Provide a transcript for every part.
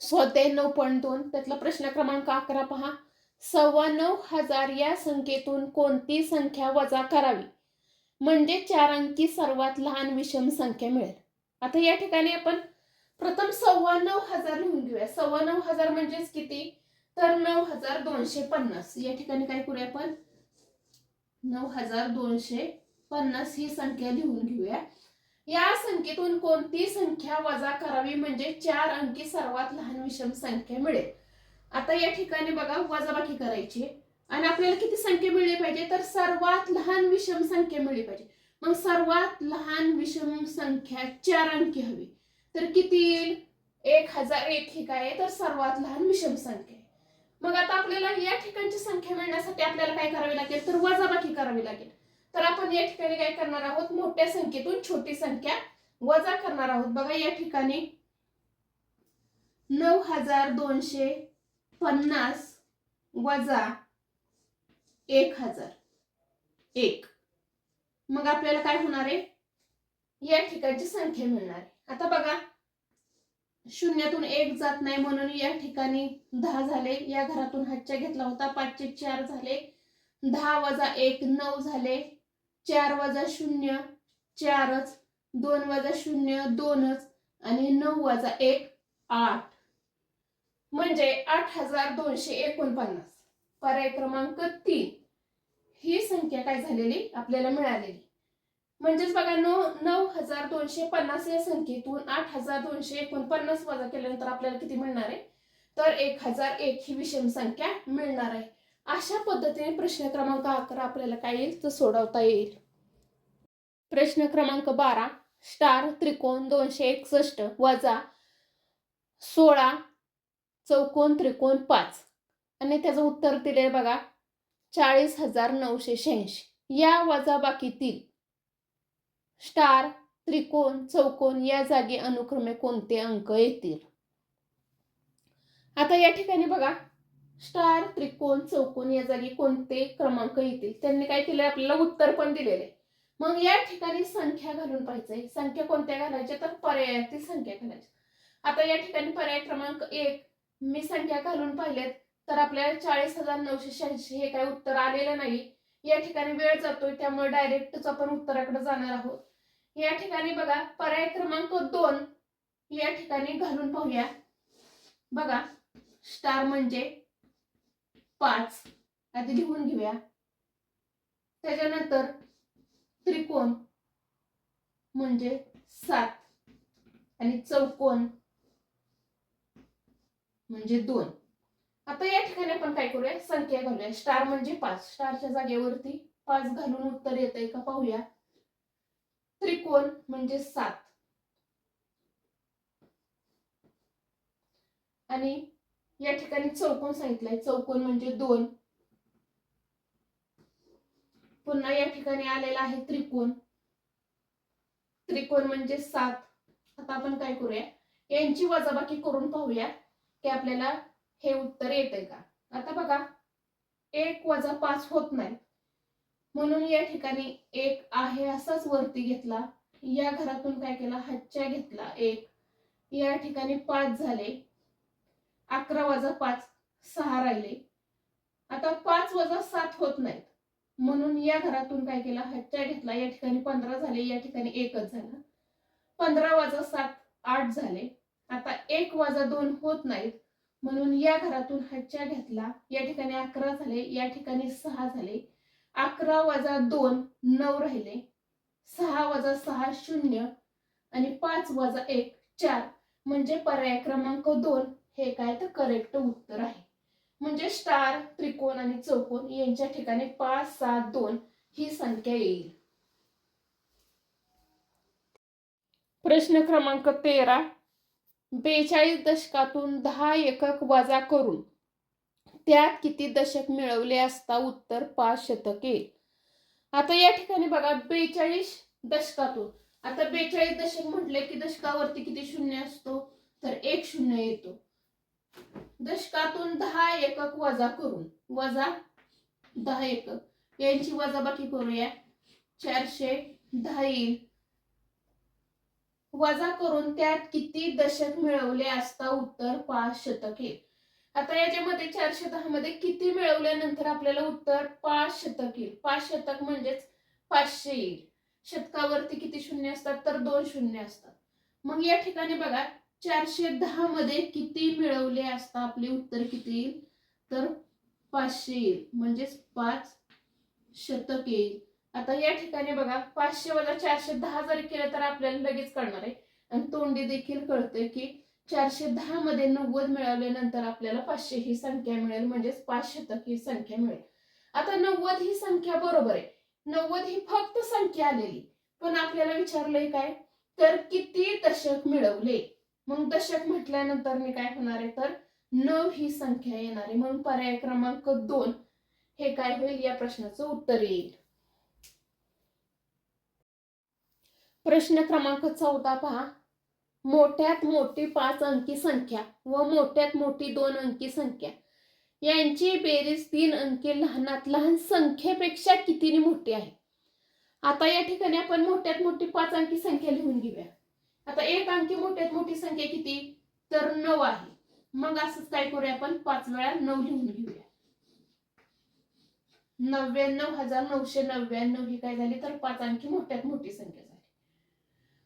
स्वाध्याय 9.2 त्यातला प्रश्न क्रमांक 11 पहा. 9,15,000 या संख्येतून कोणती संख्या वजा करावी म्हणजे 4 अंकी सर्वात लहान विषम संख्या मिळेल. आता या ठिकाणी आपण प्रथम 9,15,000 लिहून घेऊया. 9,15,000 म्हणजेच किती, तर 9,250. या ठिकाणी काय करूया आपण, 9,250 ही संख्या लिहून घेऊया. या संख्येतून कोणती संख्या वजा करावी म्हणजे 4 अंकी सर्वात लहान विषम संख्या मिळेल. आता या ठिकाणी बघा वजाबाकी करायची आणि आपल्याला किती संख्या मिळली पाहिजे, तर सर्वात लहान विषम संख्या मिळली पाहिजे. मग सर्वात लहान विषम संख्या 4 अंकी हवी, तर किती येईल, 1,001 ही काय आहे, तर सर्वात लहान विषम संख्या आहे. मग आता आपल्याला या ठिकाणची संख्या मिळण्यासाठी आपल्याला काय करावी लागेल, तर वजाबाकी करावी लागेल. तर आपण या ठिकाणी काय करणार आहोत, मोठ्या संख्येतून छोटी संख्या वजा करणार आहोत. बघा या ठिकाणी 9,250 वजा 1,001. मग आपल्याला काय होणार आहे, या ठिकाणची संख्या मिळणार आहे. आता बघा शून्यातून 1 जात नाही म्हणून या ठिकाणी 10 झाले. या घरातून हातच्या घेतला होता, 5 चे 4 झाले. 10 वजा 1 9 झाले. 4 वजा 0 4च, 2 वजा 0 2च आणि 9 वजा 1 8. म्हणजे 8,249. पर्याय क्रमांक 3 ही संख्या काय झालेली आपल्याला मिळालेली. म्हणजेच बघा 9,250 या संख्येतून 8,249 वजा केल्यानंतर आपल्याला किती मिळणार आहे, तर 1,001 ही विषम संख्या मिळणार आहे. अशा पद्धतीने प्रश्न क्रमांक 11 आपल्याला काय येईल तर सोडवता येईल. प्रश्न क्रमांक 12. स्टार त्रिकोण 261 वजा 16 चौकोन त्रिकोण 5 आणि त्याचं उत्तर दिले बघा 40,986. या वजाबाकीतील स्टार त्रिकोण चौकोन या जागी अनुक्रमे कोणते अंक येतील. आता या ठिकाणी बघा स्टार त्रिकोण चौकोन या जागी कोणते क्रमांक येतील, त्यांनी काय केलं आपल्याला उत्तर पण दिलेले. मग या ठिकाणी संख्या घालून पाहिजे. संख्या कोणत्या घालायच्या, तर पर्यायातील संख्या घालायची. आता या ठिकाणी पर्याय क्रमांक 1 मी संख्या घालून पाहिलेत तर आपल्याला 40,986 हे काय उत्तर आलेलं नाही. या ठिकाणी वेळ जातोय त्यामुळे डायरेक्टच आपण उत्तराकडे जाणार आहोत. या ठिकाणी बघा पर्याय क्रमांक 2 या ठिकाणी घालून पाहूया. बघा स्टार म्हणजे 5 आधी लिहून घेऊया. त्याच्यानंतर त्रिकोण म्हणजे 7 आणि चौकोन म्हणजे 2. आता या ठिकाणी आपण काय करूया, संख्या घालूया. स्टार म्हणजे 5, स्टारच्या जागेवरती 5 घालून उत्तर येतंय का पाहूया. त्रिकोण म्हणजे 7 आणि या ठिकाणी चौकोन सांगितलंय, चौकोन म्हणजे 2. पुन्हा या ठिकाणी आलेला आहे त्रिकोण, त्रिकोण म्हणजे 7. आता आपण काय करूया, यांची वजाबाकी करून पाहूया की आपल्याला हे उत्तर येते का. आता बघा 1 वजा 5 होत नाही म्हणून या ठिकाणी 1 आहे असाच वरती घेतला. या घरातून काय केला, हातच्या घेतला 1. या ठिकाणी 5 झाले. 11 वजा 5 6 राहिले. आता 5 वजा 7 होत नाहीत म्हणून या घरातून काय केला, हातच्या घेतला. या ठिकाणी 15 झाले. या ठिकाणी 1च झाला. 15 वजा 7 8 झाले. आता 1 वजा 2 होत नाहीत म्हणून या घरातून हातच्या घेतला. या ठिकाणी 11 झाले. या ठिकाणी 6 झाले. 11 वजा 2 9 राहिले. 6 वजा 6 0 आणि 5 वजा 1 4. म्हणजे पर्याय क्रमांक 2 हे काय तर करेक्ट उत्तर आहे. म्हणजे स्टार त्रिकोण आणि चौकोन यांच्या ठिकाणी 5 7 2 ही संख्या येईल. प्रश्न क्रमांक 13. 42 दशकातून 10 एकक वजा करून त्यात किती दशक मिळवले असता उत्तर 5 शतक येईल. आता या ठिकाणी बघा 42 दशकातून, आता 42 दशक म्हटले की दशकावरती किती शून्य असतो, तर 1 शून्य येतो. दशकातून 10 एकक वजा करून, वजा 10 एकक यांची वजाबाकी करूया. 410 येईल. वजा करून त्यात किती दशक मिळवले असता उत्तर 5 शतक येईल. आता याच्यामध्ये 410 मध्ये किती मिळवल्यानंतर आपल्याला उत्तर 5 शतक येईल. 5 शतक म्हणजेच 500 येईल. शतकावरती किती शून्य असतात तर 2 शून्य असतात. मग या ठिकाणी बघा 410 मध्ये किती मिळवले असता आपले उत्तर किती येईल तर 500 येईल, म्हणजेच 5 शतक येईल. आता या ठिकाणी बघा 500 वजा 410 जरी केलं तर आपल्याला लगेच कळणार आहे आणि तोंडी देखील कळते की 410 मध्ये 90 मिळवल्यानंतर आपल्याला 500 ही संख्या मिळेल, म्हणजेच 5 शतक ही संख्या मिळेल. आता 90 ही संख्या बरोबर आहे. 90 ही फक्त संख्या आलेली, पण आपल्याला विचारलंय काय तर किती दशक मिळवले. मग दशक म्हटल्यानंतर मी काय होणार आहे तर 9 ही संख्या येणार आहे. म्हणून पर्याय क्रमांक 2 हे काय होईल या प्रश्नाचं उत्तर येईल. प्रश्न क्रमांक 14 पहा. मोठ्यात मोठी 5 अंकी संख्या व मोठ्यात मोठी 2 अंकी संख्या यांची बेरीज 3 अंकी लहानात लहान संख्येपेक्षा कितीने मोठी आहे. आता या ठिकाणी आपण मोठ्यात मोठी 5 अंकी संख्या लिहून घेऊया. आता 1 अंकी मोठ्यात मोठी संख्या किती तर 9 आहे. मग असंच काय करूया आपण 5 वेळा 9 लिहून घेऊया. 99,999 ही काय झाली तर 5 अंकी मोठ्यात मोठी संख्या झाली.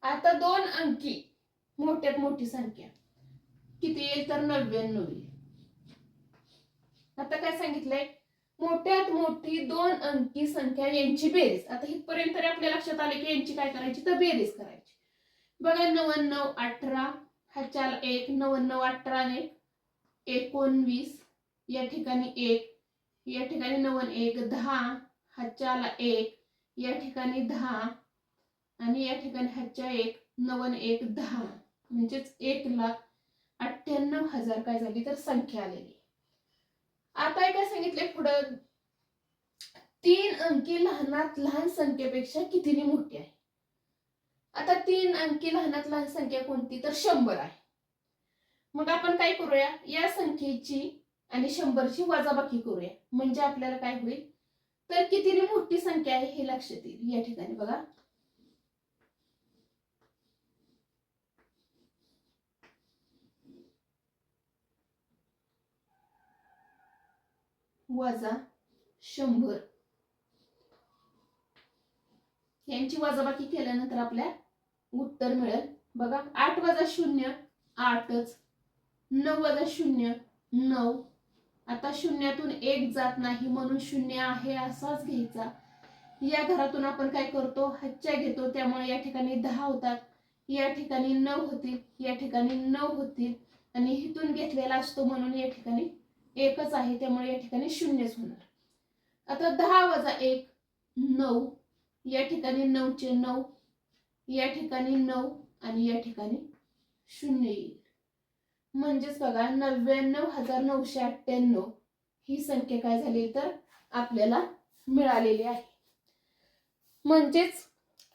आता 2 अंकी मोठ्यात मोठी संख्या किती येईल तर 99 येईल. आता काय सांगितलंय मोठ्यात मोठी 2 अंकी संख्या यांची बेरीज. आता इथपर्यंत तरी आपल्या लक्षात आले की यांची काय करायची तर बेरीज करायची. बघा 99 18 ह्याच्याला 1 99 18 ने 19 या ठिकाणी 1 या ठिकाणी 91 10 ह्याच्याला 1 या ठिकाणी 10 आणि या ठिकाणी ह्याच्या 1 91 10 म्हणजेच 1,98,000 काय झाली तर संख्या आलेली. आता काय सांगितले पुढे 3 अंकी लहानात लहान संख्येपेक्षा कितीने मोठी आहे. आता 3 अंकी लहानात लहान संख्या कोणती तर 100 आहे. मग आपण काय करूया या संख्येची आणि 100ची वजाबाकी करूया, म्हणजे आपल्याला काय होईल तर कितीने मोठी संख्या आहे हे लक्षात येईल. या ठिकाणी बघा वजा 100 यांची वजाबाकी केल्यानंतर आपल्या उत्तर मिळेल. बघा 8 वजा 0 8च, 9 वजा 0 9. आता शून्यातून 1 जात नाही म्हणून 0 आहे असाच घ्यायचा. या घरातून आपण काय करतो हच्च्या घेतो, त्यामुळे या ठिकाणी 10 होतात, या ठिकाणी 9 होतील, या ठिकाणी 9 होतील आणि इथून घेतलेला असतो म्हणून या ठिकाणी एकच आहे, त्यामुळे या ठिकाणी 0च होणार. आता 10 वजा 1 9, या ठिकाणी 9चे 9, या ठिकाणी 9 आणि या ठिकाणी 0 येईल. म्हणजेच बघा 99,998 ही संख्या काय झाली तर आपल्याला मिळालेली आहे. म्हणजेच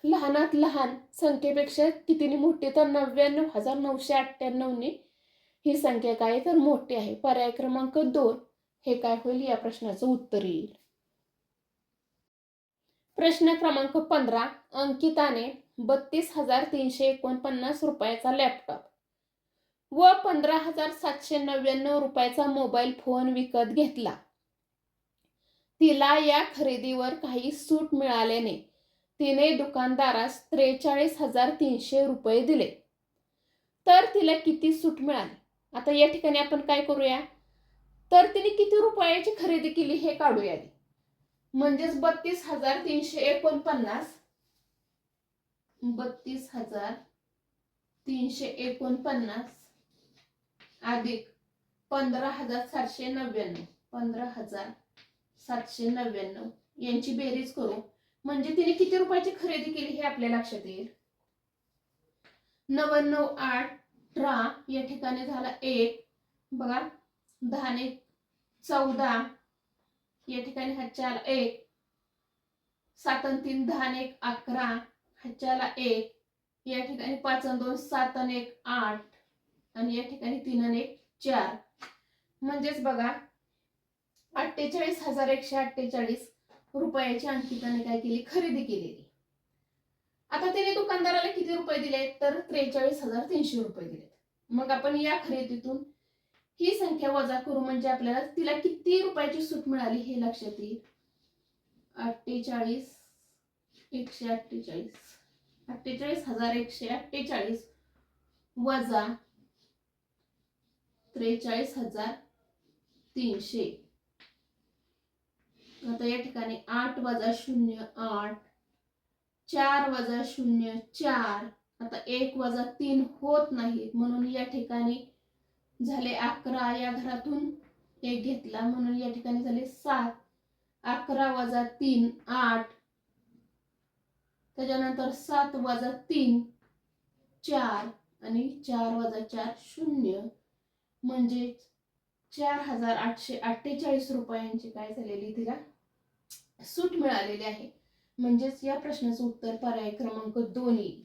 लहानात लहान संख्येपेक्षा कितीने मोठी तर 99,998 ने ही संख्या काय तर मोठी आहे. पर्याय क्रमांक 2 हे काय होईल या प्रश्नाचं उत्तर येईल. प्रश्न क्रमांक 15. अंकिताने 32,349 रुपयाचा लॅपटॉप व 15,799 रुपयाचा मोबाईल फोन विकत घेतला. तिला या खरेदीवर काही सूट मिळाल्याने तिने दुकानदारास 43,300 रुपये दिले, तर तिला किती सूट मिळाली. आता या ठिकाणी आपण काय करूया तर तिने किती रुपयाची खरेदी केली हे काढूया. म्हणजेच 32,349 अधिक 15,799 यांची बेरीज करू, म्हणजे तिने किती रुपयाची खरेदी केली हे आपल्या लक्षात येईल. 99 18 या ठिकाणी झाला 1, बघा 10 ने 14 या ठिकाणी ह्याच्याला 1, 7 आणि 3 10 आणि 1 11 ह्याच्याला 1, या ठिकाणी 5 आणि 2 7 आणि 1 8 आणि या ठिकाणी 3 आणि 1 4. म्हणजेच बघा 48,148 रुपयाची अंकिताने काय केली खरेदी केलेली. आता तिने दुकानदाराला किती रुपये दिले तर 43,300 रुपये दिले. मग आपण या खरेदीतून ही संख्या वजा करू म्हणजे आपल्याला तिला किती रुपयाची सूट मिळाली हे लक्षात येईल. 48 148 48,148 वजा 43,300. आता या ठिकाणी 8 वजा 0 8, 4 वजा 0 4. आता 1 वजा 3 होत नाही म्हणून या ठिकाणी झाले 11. या घरातून 1 घेतला म्हणून या ठिकाणी झाले 7. 11 वजा 3 8. त्याच्यानंतर 7 वजा 3 4 आणि 4 वजा 4 0 म्हणजे 4,848 रुपयांची काय झालेली तिला सूट मिळालेली आहे. म्हणजेच या प्रश्नाचं उत्तर पर्याय क्रमांक 2 येईल.